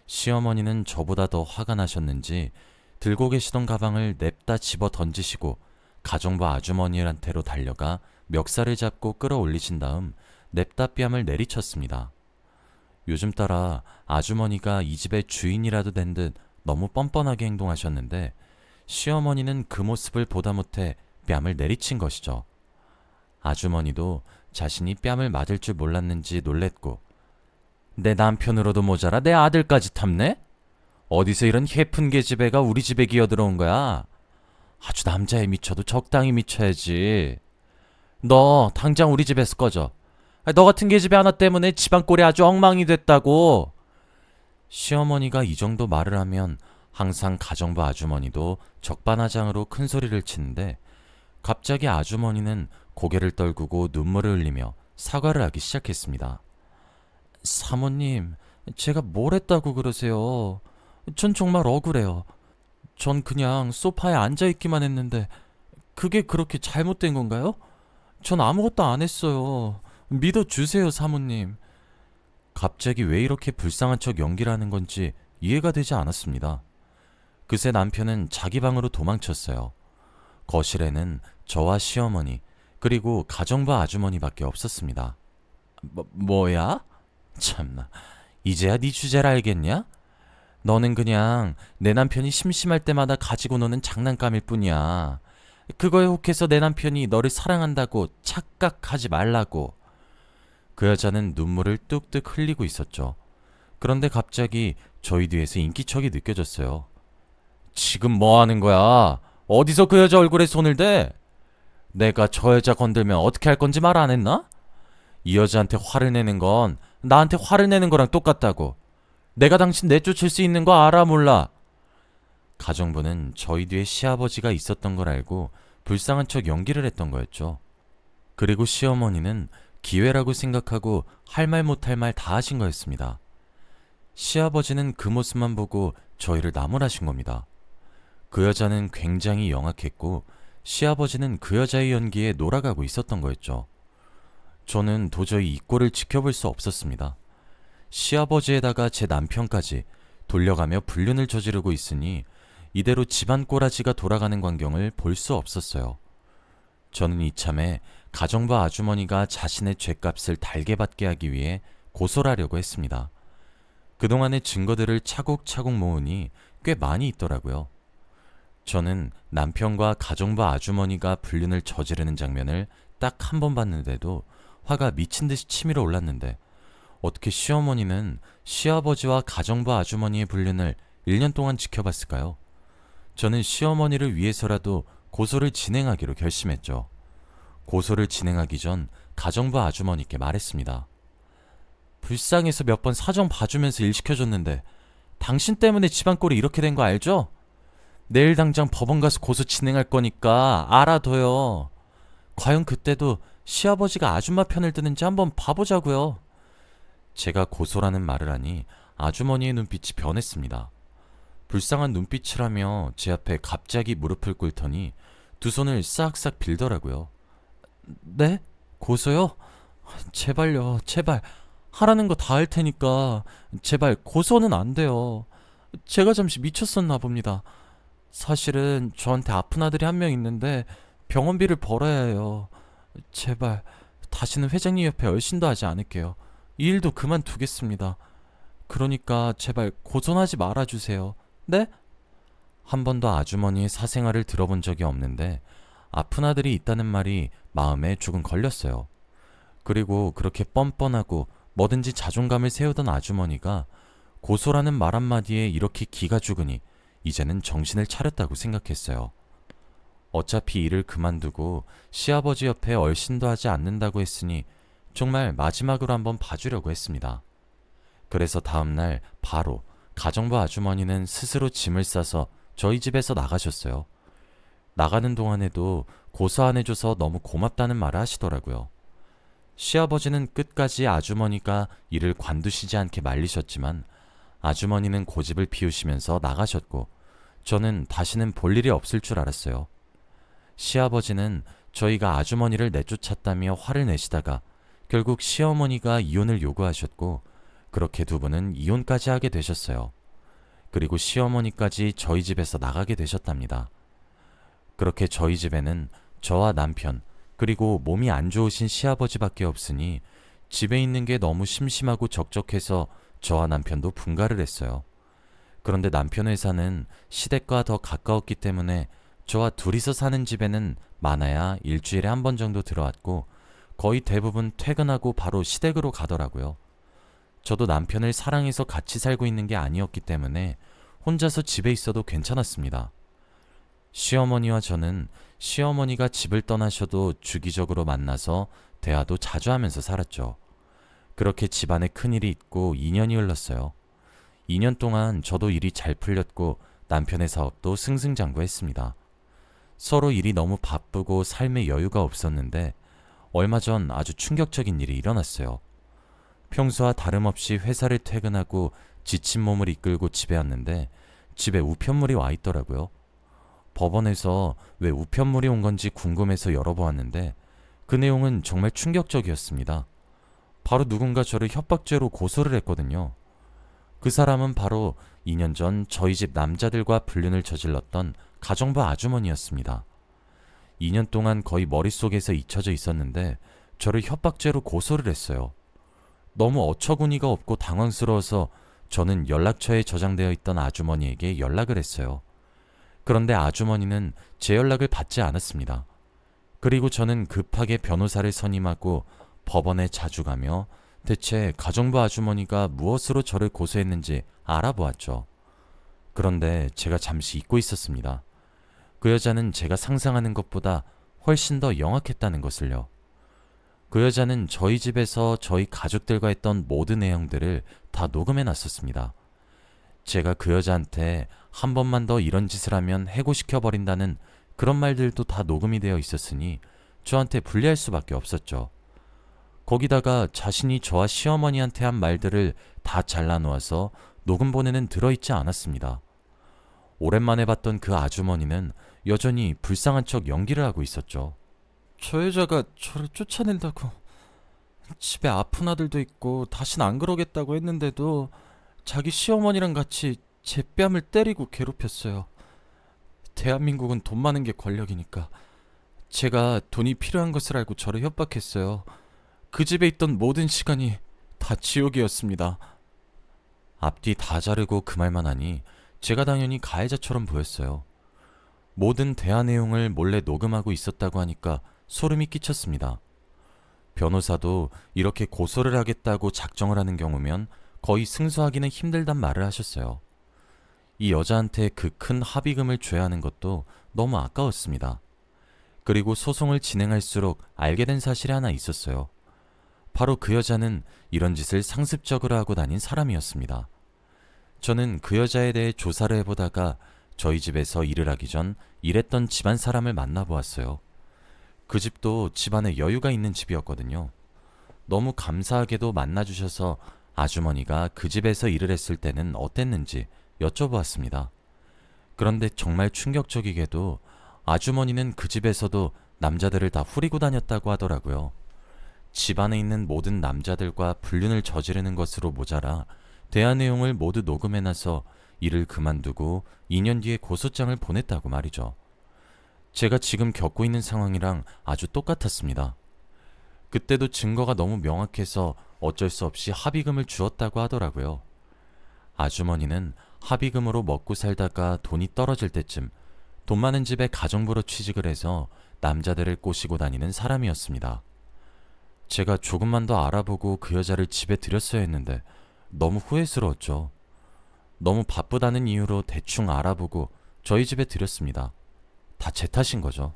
시어머니는 저보다 더 화가 나셨는지 들고 계시던 가방을 냅다 집어 던지시고 가정부 아주머니한테로 달려가 멱살을 잡고 끌어올리신 다음 냅다 뺨을 내리쳤습니다. 요즘 따라 아주머니가 이 집의 주인이라도 된 듯 너무 뻔뻔하게 행동하셨는데 시어머니는 그 모습을 보다 못해 뺨을 내리친 것이죠. 아주머니도 자신이 뺨을 맞을 줄 몰랐는지 놀랬고 내 남편으로도 모자라 내 아들까지 탐내? 어디서 이런 해픈 계집애가 우리 집에 기어들어온 거야? 아주 남자에 미쳐도 적당히 미쳐야지. 너 당장 우리 집에서 꺼져. 너 같은 계집애 하나 때문에 집안 꼴이 아주 엉망이 됐다고. 시어머니가 이 정도 말을 하면 항상 가정부 아주머니도 적반하장으로 큰 소리를 치는데 갑자기 아주머니는 고개를 떨구고 눈물을 흘리며 사과를 하기 시작했습니다. 사모님, 제가 뭘 했다고 그러세요? 전 정말 억울해요. 전 그냥 소파에 앉아있기만 했는데 그게 그렇게 잘못된 건가요? 전 아무것도 안 했어요. 믿어주세요, 사모님. 갑자기 왜 이렇게 불쌍한 척 연기를 하는 건지 이해가 되지 않았습니다. 그새 남편은 자기 방으로 도망쳤어요. 거실에는 저와 시어머니 그리고 가정부 아주머니밖에 없었습니다. 뭐야? 참나, 이제야 네 주제를 알겠냐? 너는 그냥 내 남편이 심심할 때마다 가지고 노는 장난감일 뿐이야. 그거에 혹해서 내 남편이 너를 사랑한다고 착각하지 말라고. 그 여자는 눈물을 뚝뚝 흘리고 있었죠. 그런데 갑자기 저희 뒤에서 인기척이 느껴졌어요. 지금 뭐 하는 거야? 어디서 그 여자 얼굴에 손을 대? 내가 저 여자 건들면 어떻게 할 건지 말 안 했나? 이 여자한테 화를 내는 건 나한테 화를 내는 거랑 똑같다고. 내가 당신 내쫓을 수 있는 거 알아 몰라? 가정부는 저희 뒤에 시아버지가 있었던 걸 알고 불쌍한 척 연기를 했던 거였죠. 그리고 시어머니는 기회라고 생각하고 할 말 못할 말 다 하신 거였습니다. 시아버지는 그 모습만 보고 저희를 나무라신 겁니다. 그 여자는 굉장히 영악했고 시아버지는 그 여자의 연기에 놀아가고 있었던 거였죠. 저는 도저히 이 꼴을 지켜볼 수 없었습니다. 시아버지에다가 제 남편까지 돌려가며 불륜을 저지르고 있으니 이대로 집안 꼬라지가 돌아가는 광경을 볼 수 없었어요. 저는 이참에 가정부 아주머니가 자신의 죗값을 달게 받게 하기 위해 고소를 하려고 했습니다. 그동안의 증거들을 차곡차곡 모으니 꽤 많이 있더라고요. 저는 남편과 가정부 아주머니가 불륜을 저지르는 장면을 딱 한 번 봤는데도 화가 미친 듯이 치밀어 올랐는데 어떻게 시어머니는 시아버지와 가정부 아주머니의 불륜을 1년 동안 지켜봤을까요? 저는 시어머니를 위해서라도 고소를 진행하기로 결심했죠. 고소를 진행하기 전 가정부 아주머니께 말했습니다. 불쌍해서 몇 번 사정 봐주면서 일 시켜줬는데 당신 때문에 집안 꼴이 이렇게 된 거 알죠? 내일 당장 법원 가서 고소 진행할 거니까 알아둬요. 과연 그때도 시아버지가 아줌마 편을 드는지 한번 봐보자고요. 제가 고소라는 말을 하니 아주머니의 눈빛이 변했습니다. 불쌍한 눈빛을 하며 제 앞에 갑자기 무릎을 꿇더니 두 손을 싹싹 빌더라고요. 네? 고소요? 제발요, 제발. 하라는 거 다 할 테니까 제발 고소는 안 돼요. 제가 잠시 미쳤었나 봅니다. 사실은 저한테 아픈 아들이 한 명 있는데 병원비를 벌어야 해요. 제발 다시는 회장님 옆에 얼씬도 하지 않을게요. 이 일도 그만두겠습니다. 그러니까 제발 고소하지 말아주세요. 네? 한 번도 아주머니의 사생활을 들어본 적이 없는데 아픈 아들이 있다는 말이 마음에 조금 걸렸어요. 그리고 그렇게 뻔뻔하고 뭐든지 자존감을 세우던 아주머니가 고소라는 말 한마디에 이렇게 기가 죽으니 이제는 정신을 차렸다고 생각했어요. 어차피 일을 그만두고 시아버지 옆에 얼씬도 하지 않는다고 했으니 정말 마지막으로 한번 봐주려고 했습니다. 그래서 다음날 바로 가정부 아주머니는 스스로 짐을 싸서 저희 집에서 나가셨어요. 나가는 동안에도 고소 안 해줘서 너무 고맙다는 말을 하시더라고요. 시아버지는 끝까지 아주머니가 일을 관두시지 않게 말리셨지만 아주머니는 고집을 피우시면서 나가셨고 저는 다시는 볼 일이 없을 줄 알았어요. 시아버지는 저희가 아주머니를 내쫓았다며 화를 내시다가 결국 시어머니가 이혼을 요구하셨고 그렇게 두 분은 이혼까지 하게 되셨어요. 그리고 시어머니까지 저희 집에서 나가게 되셨답니다. 그렇게 저희 집에는 저와 남편 그리고 몸이 안 좋으신 시아버지밖에 없으니 집에 있는 게 너무 심심하고 적적해서 저와 남편도 분가를 했어요. 그런데 남편 회사는 시댁과 더 가까웠기 때문에 저와 둘이서 사는 집에는 많아야 일주일에 한 번 정도 들어왔고 거의 대부분 퇴근하고 바로 시댁으로 가더라고요. 저도 남편을 사랑해서 같이 살고 있는 게 아니었기 때문에 혼자서 집에 있어도 괜찮았습니다. 시어머니와 저는 시어머니가 집을 떠나셔도 주기적으로 만나서 대화도 자주 하면서 살았죠. 그렇게 집안에 큰일이 있고 2년이 흘렀어요. 2년 동안 저도 일이 잘 풀렸고 남편의 사업도 승승장구했습니다. 서로 일이 너무 바쁘고 삶에 여유가 없었는데 얼마 전 아주 충격적인 일이 일어났어요. 평소와 다름없이 회사를 퇴근하고 지친 몸을 이끌고 집에 왔는데 집에 우편물이 와 있더라고요. 법원에서 왜 우편물이 온 건지 궁금해서 열어보았는데 그 내용은 정말 충격적이었습니다. 바로 누군가 저를 협박죄로 고소를 했거든요. 그 사람은 바로 2년 전 저희 집 남자들과 불륜을 저질렀던 가정부 아주머니였습니다. 2년 동안 거의 머릿속에서 잊혀져 있었는데 저를 협박죄로 고소를 했어요. 너무 어처구니가 없고 당황스러워서 저는 연락처에 저장되어 있던 아주머니에게 연락을 했어요. 그런데 아주머니는 제 연락을 받지 않았습니다. 그리고 저는 급하게 변호사를 선임하고 법원에 자주 가며 대체 가정부 아주머니가 무엇으로 저를 고소했는지 알아보았죠. 그런데 제가 잠시 잊고 있었습니다. 그 여자는 제가 상상하는 것보다 훨씬 더 영악했다는 것을요. 그 여자는 저희 집에서 저희 가족들과 했던 모든 내용들을 다 녹음해 놨었습니다. 제가 그 여자한테 한 번만 더 이런 짓을 하면 해고시켜버린다는 그런 말들도 다 녹음이 되어 있었으니 저한테 불리할 수밖에 없었죠. 거기다가 자신이 저와 시어머니한테 한 말들을 다 잘라놓아서 녹음본에는 들어있지 않았습니다. 오랜만에 봤던 그 아주머니는 여전히 불쌍한 척 연기를 하고 있었죠. 저 여자가 저를 쫓아낸다고 집에 아픈 아들도 있고 다신 안 그러겠다고 했는데도 자기 시어머니랑 같이 제 뺨을 때리고 괴롭혔어요. 대한민국은 돈 많은 게 권력이니까 제가 돈이 필요한 것을 알고 저를 협박했어요. 그 집에 있던 모든 시간이 다 지옥이었습니다. 앞뒤 다 자르고 그 말만 하니 제가 당연히 가해자처럼 보였어요. 모든 대화 내용을 몰래 녹음하고 있었다고 하니까 소름이 끼쳤습니다. 변호사도 이렇게 고소를 하겠다고 작정을 하는 경우면 거의 승소하기는 힘들단 말을 하셨어요. 이 여자한테 그 큰 합의금을 줘야 하는 것도 너무 아까웠습니다. 그리고 소송을 진행할수록 알게 된 사실이 하나 있었어요. 바로 그 여자는 이런 짓을 상습적으로 하고 다닌 사람이었습니다. 저는 그 여자에 대해 조사를 해보다가 저희 집에서 일을 하기 전 일했던 집안 사람을 만나보았어요. 그 집도 집안에 여유가 있는 집이었거든요. 너무 감사하게도 만나주셔서 아주머니가 그 집에서 일을 했을 때는 어땠는지 여쭤보았습니다. 그런데 정말 충격적이게도 아주머니는 그 집에서도 남자들을 다 후리고 다녔다고 하더라고요. 집안에 있는 모든 남자들과 불륜을 저지르는 것으로 모자라 대화 내용을 모두 녹음해놔서 일을 그만두고 2년 뒤에 고소장을 보냈다고 말이죠. 제가 지금 겪고 있는 상황이랑 아주 똑같았습니다. 그때도 증거가 너무 명확해서 어쩔 수 없이 합의금을 주었다고 하더라고요. 아주머니는 합의금으로 먹고 살다가 돈이 떨어질 때쯤 돈 많은 집에 가정부로 취직을 해서 남자들을 꼬시고 다니는 사람이었습니다. 제가 조금만 더 알아보고 그 여자를 집에 들였어야 했는데 너무 후회스러웠죠. 너무 바쁘다는 이유로 대충 알아보고 저희 집에 들였습니다. 다 제 탓인 거죠.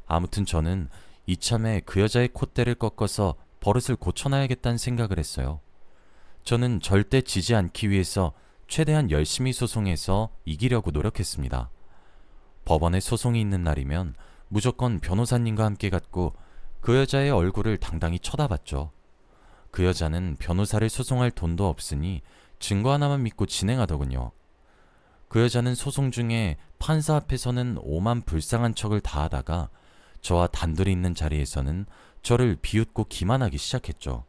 아무튼 저는 이참에 그 여자의 콧대를 꺾어서 버릇을 고쳐놔야겠다는 생각을 했어요. 저는 절대 지지 않기 위해서 최대한 열심히 소송해서 이기려고 노력했습니다. 법원에 소송이 있는 날이면 무조건 변호사님과 함께 갔고 그 여자의 얼굴을 당당히 쳐다봤죠. 그 여자는 변호사를 소송할 돈도 없으니 증거 하나만 믿고 진행하더군요. 그 여자는 소송 중에 판사 앞에서는 오만 불쌍한 척을 다하다가 저와 단둘이 있는 자리에서는 저를 비웃고 기만하기 시작했죠.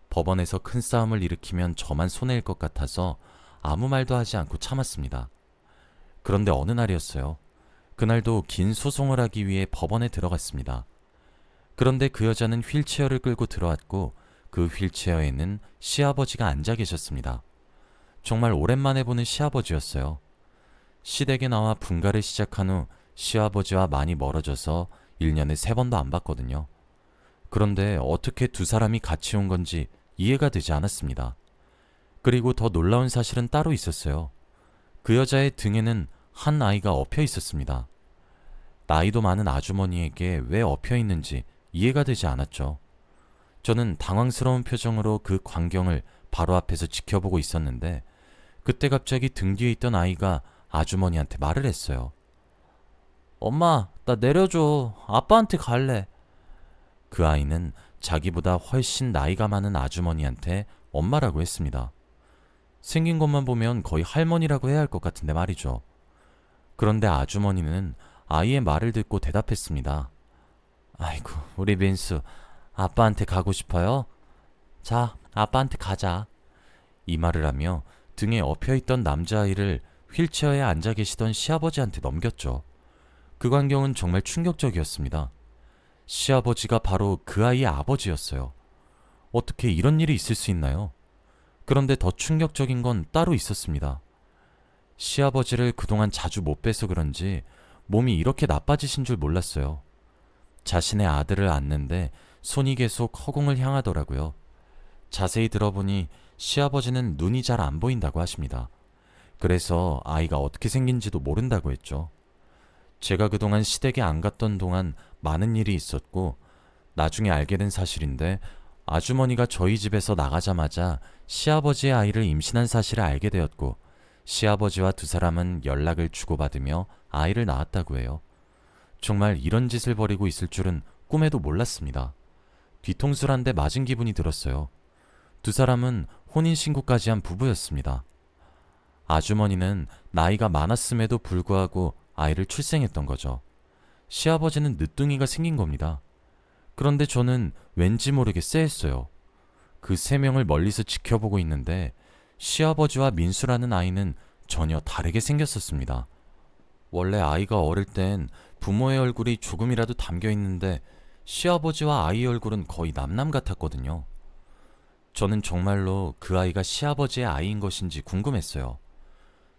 법원에서 큰 싸움을 일으키면 저만 손해일 것 같아서 아무 말도 하지 않고 참았습니다. 그런데 어느 날이었어요. 그날도 긴 소송을 하기 위해 법원에 들어갔습니다. 그런데 그 여자는 휠체어를 끌고 들어왔고 그 휠체어에는 시아버지가 앉아 계셨습니다. 정말 오랜만에 보는 시아버지였어요. 시댁에 나와 분가를 시작한 후 시아버지와 많이 멀어져서 1년에 3번도 안 봤거든요. 그런데 어떻게 두 사람이 같이 온 건지 이해가 되지 않았습니다. 그리고 더 놀라운 사실은 따로 있었어요. 그 여자의 등에는 한 아이가 엎여 있었습니다. 나이도 많은 아주머니에게 왜 엎여 있는지 이해가 되지 않았죠. 저는 당황스러운 표정으로 그 광경을 바로 앞에서 지켜보고 있었는데 그때 갑자기 등 뒤에 있던 아이가 아주머니한테 말을 했어요. 엄마, 나 내려줘. 아빠한테 갈래. 그 아이는 자기보다 훨씬 나이가 많은 아주머니한테 엄마라고 했습니다. 생긴 것만 보면 거의 할머니라고 해야 할 것 같은데 말이죠. 그런데 아주머니는 아이의 말을 듣고 대답했습니다. 아이고, 우리 민수, 아빠한테 가고 싶어요? 자, 아빠한테 가자. 이 말을 하며 등에 엎여있던 남자아이를 휠체어에 앉아 계시던 시아버지한테 넘겼죠. 그 광경은 정말 충격적이었습니다. 시아버지가 바로 그 아이의 아버지였어요. 어떻게 이런 일이 있을 수 있나요? 그런데 더 충격적인 건 따로 있었습니다. 시아버지를 그동안 자주 못 뵈서 그런지 몸이 이렇게 나빠지신 줄 몰랐어요. 자신의 아들을 안는데 손이 계속 허공을 향하더라고요. 자세히 들어보니 시아버지는 눈이 잘 안 보인다고 하십니다. 그래서 아이가 어떻게 생긴지도 모른다고 했죠. 제가 그동안 시댁에 안 갔던 동안 많은 일이 있었고 나중에 알게 된 사실인데 아주머니가 저희 집에서 나가자마자 시아버지의 아이를 임신한 사실을 알게 되었고 시아버지와 두 사람은 연락을 주고받으며 아이를 낳았다고 해요. 정말 이런 짓을 벌이고 있을 줄은 꿈에도 몰랐습니다. 뒤통수를 한 대 맞은 기분이 들었어요. 두 사람은 혼인신고까지 한 부부였습니다. 아주머니는 나이가 많았음에도 불구하고 아이를 출생했던 거죠. 시아버지는 늦둥이가 생긴 겁니다. 그런데 저는 왠지 모르게 쎄했어요. 그 3명을 멀리서 지켜보고 있는데 시아버지와 민수라는 아이는 전혀 다르게 생겼었습니다. 원래 아이가 어릴 땐 부모의 얼굴이 조금이라도 담겨 있는데 시아버지와 아이 얼굴은 거의 남남 같았거든요. 저는 정말로 그 아이가 시아버지의 아이인 것인지 궁금했어요.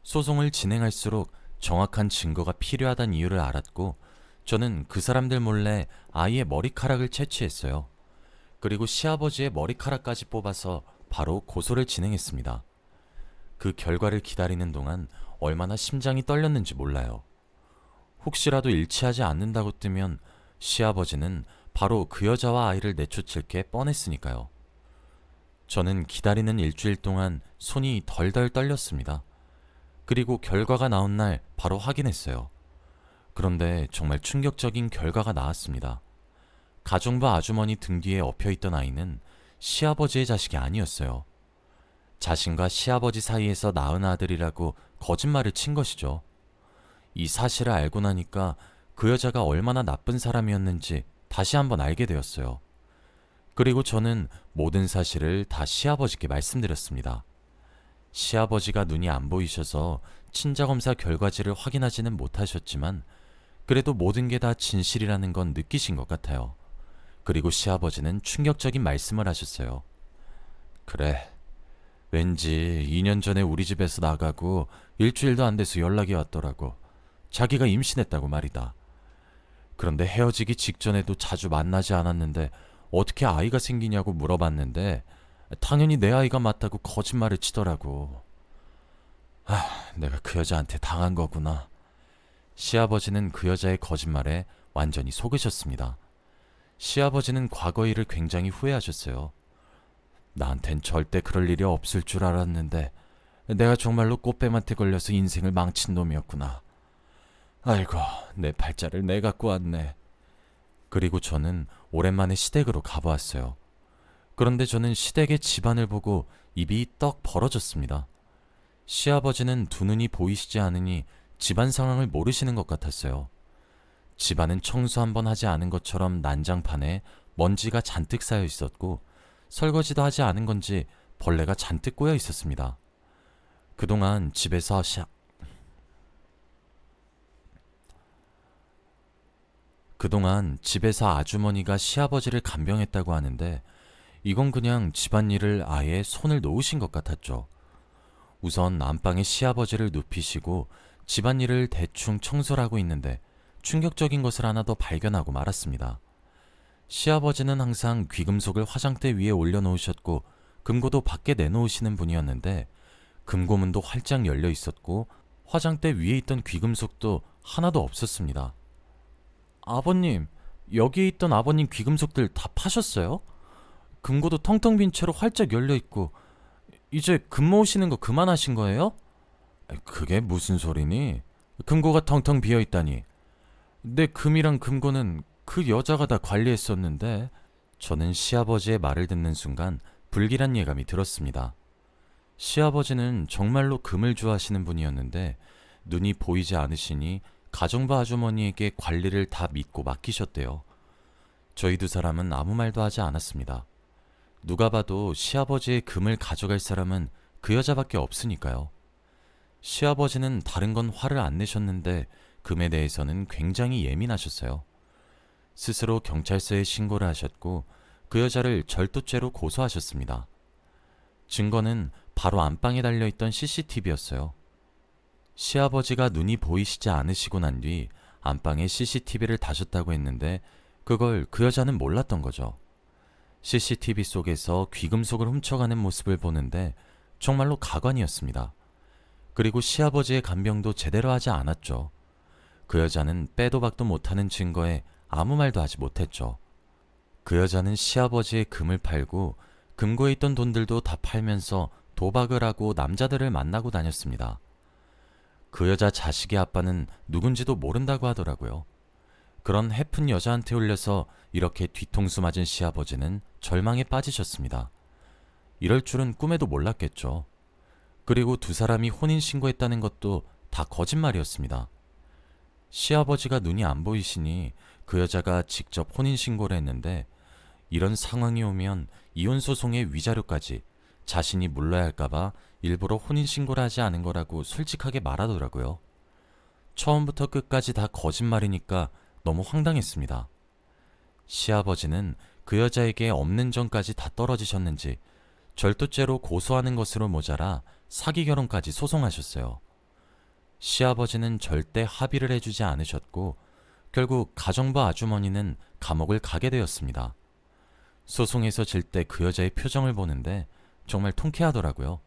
소송을 진행할수록 정확한 증거가 필요하다는 이유를 알았고 저는 그 사람들 몰래 아이의 머리카락을 채취했어요. 그리고 시아버지의 머리카락까지 뽑아서 바로 고소를 진행했습니다. 그 결과를 기다리는 동안 얼마나 심장이 떨렸는지 몰라요. 혹시라도 일치하지 않는다고 뜨면 시아버지는 바로 그 여자와 아이를 내쫓을 게 뻔했으니까요. 저는 기다리는 일주일 동안 손이 덜덜 떨렸습니다. 그리고 결과가 나온 날 바로 확인했어요. 그런데 정말 충격적인 결과가 나왔습니다. 가정부 아주머니 등 뒤에 엎여있던 아이는 시아버지의 자식이 아니었어요. 자신과 시아버지 사이에서 낳은 아들이라고 거짓말을 친 것이죠. 이 사실을 알고 나니까 그 여자가 얼마나 나쁜 사람이었는지 다시 한번 알게 되었어요. 그리고 저는 모든 사실을 다 시아버지께 말씀드렸습니다. 시아버지가 눈이 안 보이셔서 친자검사 결과지를 확인하지는 못하셨지만 그래도 모든 게 다 진실이라는 건 느끼신 것 같아요. 그리고 시아버지는 충격적인 말씀을 하셨어요. 그래, 왠지 2년 전에 우리 집에서 나가고 일주일도 안 돼서 연락이 왔더라고. 자기가 임신했다고 말이다. 그런데 헤어지기 직전에도 자주 만나지 않았는데 어떻게 아이가 생기냐고 물어봤는데 당연히 내 아이가 맞다고 거짓말을 치더라고. 내가 그 여자한테 당한 거구나. 시아버지는 그 여자의 거짓말에 완전히 속으셨습니다. 시아버지는 과거 일을 굉장히 후회하셨어요. 나한텐 절대 그럴 일이 없을 줄 알았는데 내가 정말로 꽃뱀한테 걸려서 인생을 망친 놈이었구나. 아이고, 내 팔자를 내 갖고 왔네. 그리고 저는 오랜만에 시댁으로 가보았어요. 그런데 저는 시댁의 집안을 보고 입이 떡 벌어졌습니다. 시아버지는 두 눈이 보이시지 않으니 집안 상황을 모르시는 것 같았어요. 집안은 청소 한번 하지 않은 것처럼 난장판에 먼지가 잔뜩 쌓여 있었고 설거지도 하지 않은 건지 벌레가 잔뜩 꼬여 있었습니다. 그동안 집에서 아주머니가 시아버지를 간병했다고 하는데 이건 그냥 집안일을 아예 손을 놓으신 것 같았죠. 우선 안방에 시아버지를 눕히시고 집안일을 대충 청소를 하고 있는데 충격적인 것을 하나 더 발견하고 말았습니다. 시아버지는 항상 귀금속을 화장대 위에 올려놓으셨고 금고도 밖에 내놓으시는 분이었는데 금고문도 활짝 열려 있었고 화장대 위에 있던 귀금속도 하나도 없었습니다. 아버님, 여기에 있던 아버님 귀금속들 다 파셨어요? 금고도 텅텅 빈 채로 활짝 열려 있고 이제 금 모으시는 거 그만하신 거예요? 그게 무슨 소리니? 금고가 텅텅 비어 있다니. 내 금이랑 금고는 그 여자가 다 관리했었는데. 저는 시아버지의 말을 듣는 순간 불길한 예감이 들었습니다. 시아버지는 정말로 금을 좋아하시는 분이었는데 눈이 보이지 않으시니 가정부 아주머니에게 관리를 다 믿고 맡기셨대요. 저희 두 사람은 아무 말도 하지 않았습니다. 누가 봐도 시아버지의 금을 가져갈 사람은 그 여자밖에 없으니까요. 시아버지는 다른 건 화를 안 내셨는데 금에 대해서는 굉장히 예민하셨어요. 스스로 경찰서에 신고를 하셨고 그 여자를 절도죄로 고소하셨습니다. 증거는 바로 안방에 달려있던 CCTV였어요. 시아버지가 눈이 보이시지 않으시고 난 뒤 안방에 CCTV를 다셨다고 했는데 그걸 그 여자는 몰랐던 거죠. CCTV 속에서 귀금속을 훔쳐가는 모습을 보는데 정말로 가관이었습니다. 그리고 시아버지의 간병도 제대로 하지 않았죠. 그 여자는 빼도 박도 못하는 증거에 아무 말도 하지 못했죠. 그 여자는 시아버지의 금을 팔고 금고에 있던 돈들도 다 팔면서 도박을 하고 남자들을 만나고 다녔습니다. 그 여자 자식의 아빠는 누군지도 모른다고 하더라고요. 그런 해픈 여자한테 홀려서 이렇게 뒤통수 맞은 시아버지는 절망에 빠지셨습니다. 이럴 줄은 꿈에도 몰랐겠죠. 그리고 두 사람이 혼인신고했다는 것도 다 거짓말이었습니다. 시아버지가 눈이 안 보이시니 그 여자가 직접 혼인신고를 했는데 이런 상황이 오면 이혼소송의 위자료까지 자신이 물러야 할까봐 일부러 혼인신고를 하지 않은 거라고 솔직하게 말하더라고요. 처음부터 끝까지 다 거짓말이니까 너무 황당했습니다. 시아버지는 그 여자에게 없는 전까지 다 떨어지셨는지 절도죄로 고소하는 것으로 모자라 사기 결혼까지 소송하셨어요. 시아버지는 절대 합의를 해주지 않으셨고 결국 가정부 아주머니는 감옥을 가게 되었습니다. 소송에서 질 때 그 여자의 표정을 보는데 정말 통쾌하더라고요.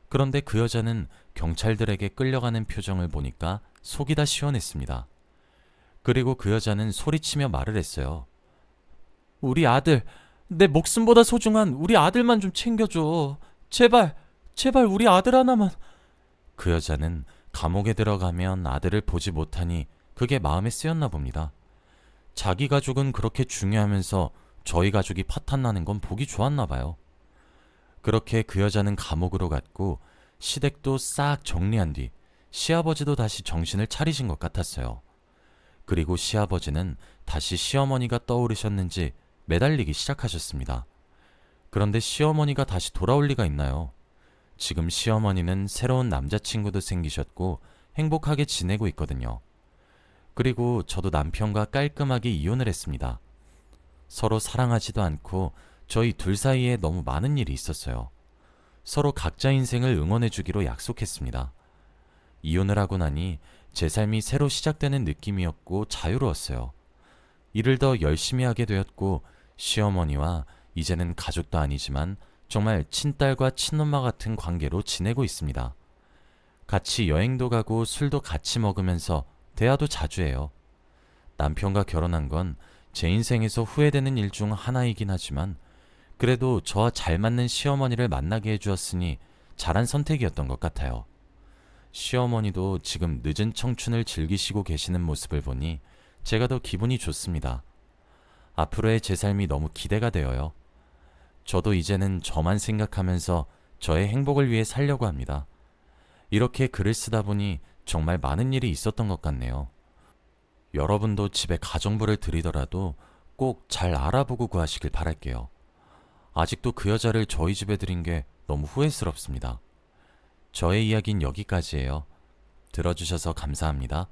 그런데 그 여자는 경찰들에게 끌려가는 표정을 보니까 속이 다 시원했습니다. 그리고 그 여자는 소리치며 말을 했어요. 우리 아들, 내 목숨보다 소중한 우리 아들만 좀 챙겨줘. 제발, 제발 우리 아들 하나만. 그 여자는 감옥에 들어가면 아들을 보지 못하니 그게 마음에 쓰였나 봅니다. 자기 가족은 그렇게 중요하면서 저희 가족이 파탄나는 건 보기 좋았나 봐요. 그렇게 그 여자는 감옥으로 갔고 시댁도 싹 정리한 뒤 시아버지도 다시 정신을 차리신 것 같았어요. 그리고 시아버지는 다시 시어머니가 떠오르셨는지 매달리기 시작하셨습니다. 그런데 시어머니가 다시 돌아올 리가 있나요? 지금 시어머니는 새로운 남자친구도 생기셨고 행복하게 지내고 있거든요. 그리고 저도 남편과 깔끔하게 이혼을 했습니다. 서로 사랑하지도 않고 저희 둘 사이에 너무 많은 일이 있었어요. 서로 각자 인생을 응원해주기로 약속했습니다. 이혼을 하고 나니 제 삶이 새로 시작되는 느낌이었고 자유로웠어요. 일을 더 열심히 하게 되었고 시어머니와 이제는 가족도 아니지만 정말 친딸과 친엄마 같은 관계로 지내고 있습니다. 같이 여행도 가고 술도 같이 먹으면서 대화도 자주 해요. 남편과 결혼한 건 제 인생에서 후회되는 일 중 하나이긴 하지만 그래도 저와 잘 맞는 시어머니를 만나게 해주었으니 잘한 선택이었던 것 같아요. 시어머니도 지금 늦은 청춘을 즐기시고 계시는 모습을 보니 제가 더 기분이 좋습니다. 앞으로의 제 삶이 너무 기대가 되어요. 저도 이제는 저만 생각하면서 저의 행복을 위해 살려고 합니다. 이렇게 글을 쓰다 보니 정말 많은 일이 있었던 것 같네요. 여러분도 집에 가정부를 들이더라도 꼭 잘 알아보고 구하시길 바랄게요. 아직도 그 여자를 저희 집에 들인 게 너무 후회스럽습니다. 저의 이야기는 여기까지예요. 들어주셔서 감사합니다.